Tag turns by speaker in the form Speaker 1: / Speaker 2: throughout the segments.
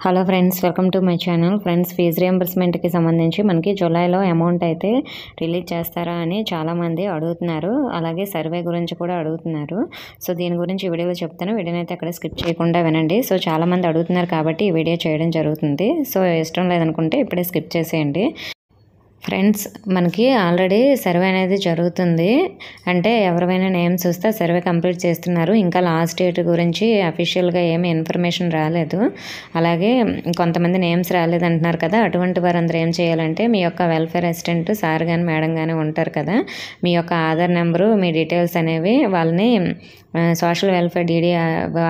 Speaker 1: Hello friends, welcome to my channel. Friends, fee రియంబర్స్మెంట్కి సంబంధించి మనకి జూలైలో అమౌంట్ అయితే రిలీజ్ చేస్తారా అని చాలామంది అడుగుతున్నారు. అలాగే సర్వే గురించి కూడా అడుగుతున్నారు. సో దీని గురించి ఈ వీడియోలో చెప్తాను. వీడియోని అయితే అక్కడ స్కిప్ చేయకుండా వినండి. సో చాలామంది అడుగుతున్నారు కాబట్టి ఈ వీడియో చేయడం జరుగుతుంది. సో ఇష్టం లేదనుకుంటే ఇప్పుడే స్కిప్ చేసేయండి. ఫ్రెండ్స్, మనకి ఆల్రెడీ సర్వే అనేది జరుగుతుంది. అంటే ఎవరివైనా నేమ్స్ వస్తే సర్వే కంప్లీట్ చేస్తున్నారు. ఇంకా లాస్ట్ డేట్ గురించి అఫీషియల్గా ఏమీ ఇన్ఫర్మేషన్ రాలేదు. అలాగే కొంతమంది నేమ్స్ రాలేదంటున్నారు కదా, అటువంటి వారందరూ ఏం చేయాలంటే మీ యొక్క వెల్ఫేర్ అసిస్టెంట్ సార్ కానీ మేడం కానీ ఉంటారు కదా, మీ యొక్క ఆధార్ నెంబరు, మీ డీటెయిల్స్ అనేవి వాళ్ళని సోషల్ వెల్ఫేర్ డీడీ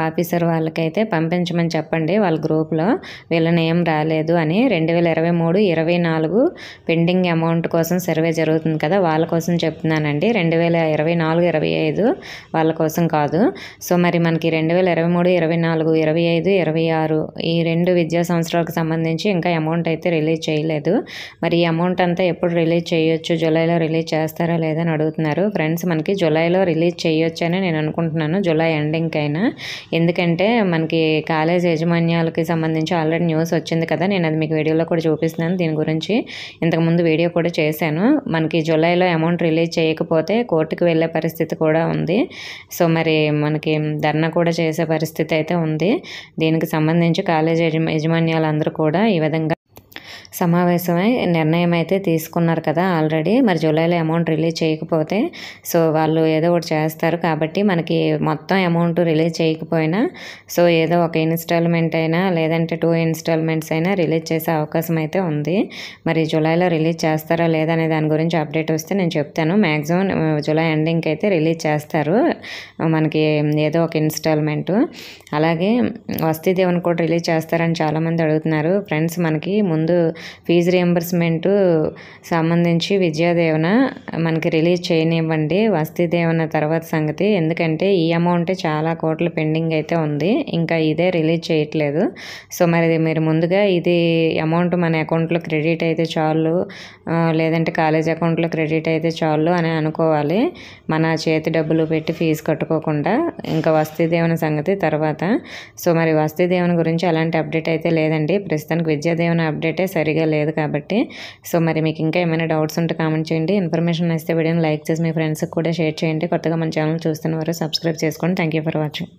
Speaker 1: ఆఫీసర్ వాళ్ళకైతే పంపించమని చెప్పండి. వాళ్ళ గ్రూప్లో వీళ్ళ నేమ్ రాలేదు అని. 2023-24 పెండింగ్ అమౌంట్ కోసం సర్వే జరుగుతుంది కదా, వాళ్ళ కోసం చెప్తున్నానండి. 2024-25 వాళ్ళ కోసం కాదు. సో మరి మనకి 2023, 24, 25, 26 ఈ 2 విద్యా సంవత్సరాలకు సంబంధించి ఇంకా అమౌంట్ అయితే రిలీజ్ చేయలేదు. మరి ఈ అమౌంట్ అంతా ఎప్పుడు రిలీజ్ చేయొచ్చు, జూలైలో రిలీజ్ చేస్తారా లేదని అడుగుతున్నారు. ఫ్రెండ్స్, మనకి జూలైలో రిలీజ్ చేయొచ్చు అని నేను అనుకుంటున్నాను, జూలై ఎండింగ్ అయినా. ఎందుకంటే మనకి కాలేజ్ యాజమాన్యాలకి సంబంధించి ఆల్రెడీ న్యూస్ వచ్చింది కదా, నేను అది మీకు వీడియోలో కూడా చూపిస్తున్నాను. దీని గురించి ఇంతకుముందు వీడియో కూడా చేశాను. మనకి జూలైలో అమౌంట్ రిలీజ్ చేయకపోతే కోర్టుకు వెళ్ళే పరిస్థితి కూడా ఉంది. సో మరి మనకి ధర్నా కూడా చేసే పరిస్థితి అయితే ఉంది. దీనికి సంబంధించి కాలేజ్ యాజమాన్యాలందరూ కూడా ఈ విధంగా సమావేశమై నిర్ణయం అయితే తీసుకున్నారు కదా ఆల్రెడీ. మరి జూలైలో అమౌంట్ రిలీజ్ చేయకపోతే సో వాళ్ళు ఏదో ఒకటి చేస్తారు. కాబట్టి మనకి మొత్తం అమౌంట్ రిలీజ్ చేయకపోయినా సో ఏదో ఒక ఇన్స్టాల్మెంట్ అయినా లేదంటే 2 ఇన్స్టాల్మెంట్స్ అయినా రిలీజ్ చేసే అవకాశం అయితే ఉంది. మరి జూలైలో రిలీజ్ చేస్తారా లేదా అనే దాని గురించి అప్డేట్ వస్తే నేను చెప్తాను. మ్యాక్సిమం జూలై ఎండింగ్కి అయితే రిలీజ్ చేస్తారు మనకి ఏదో ఒక ఇన్స్టాల్మెంట్. అలాగే వస్తీ దేవుని కూడా రిలీజ్ చేస్తారని చాలామంది అడుగుతున్నారు. ఫ్రెండ్స్, మనకి ముందు ఫీజు రియంబర్స్మెంట్ సంబంధించి విద్యాదీవెన మనకి రిలీజ్ చేయనివ్వండి, వస్తీ దీవెన తర్వాత సంగతి. ఎందుకంటే ఈ అమౌంటే చాలా కోట్లు పెండింగ్ అయితే ఉంది, ఇంకా ఇదే రిలీజ్ చేయట్లేదు. సో మరి మీరు ముందుగా ఇది అమౌంట్ మన అకౌంట్లో క్రెడిట్ అయితే చాలు, లేదంటే కాలేజ్ అకౌంట్లో క్రెడిట్ అయితే చాలు అని అనుకోవాలి. మన చేతి డబ్బులు పెట్టి ఫీజు కట్టుకోకుండా. ఇంకా వస్తీ దీవెన సంగతి తర్వాత. సో మరి వస్తీ దీవెన గురించి అలాంటి అప్డేట్ అయితే లేదండి ప్రస్తుతానికి. విద్యాదీవెన అప్డేటే సరిగా లేదు కాబట్టి. సో మరి మీకు ఇంకా ఏమైనా డౌట్స్ ఉంటే కామెంట్ చేయండి. ఇన్ఫర్మేషన్ ఇస్తే వీడియోని లైక్ చేసి మీ ఫ్రెండ్స్కి కూడా షేర్ చేయండి. కొత్తగా మన ఛానల్ చూస్తున్నవారు సబ్స్క్రైబ్ చేసుకోండి. Thank you for watching.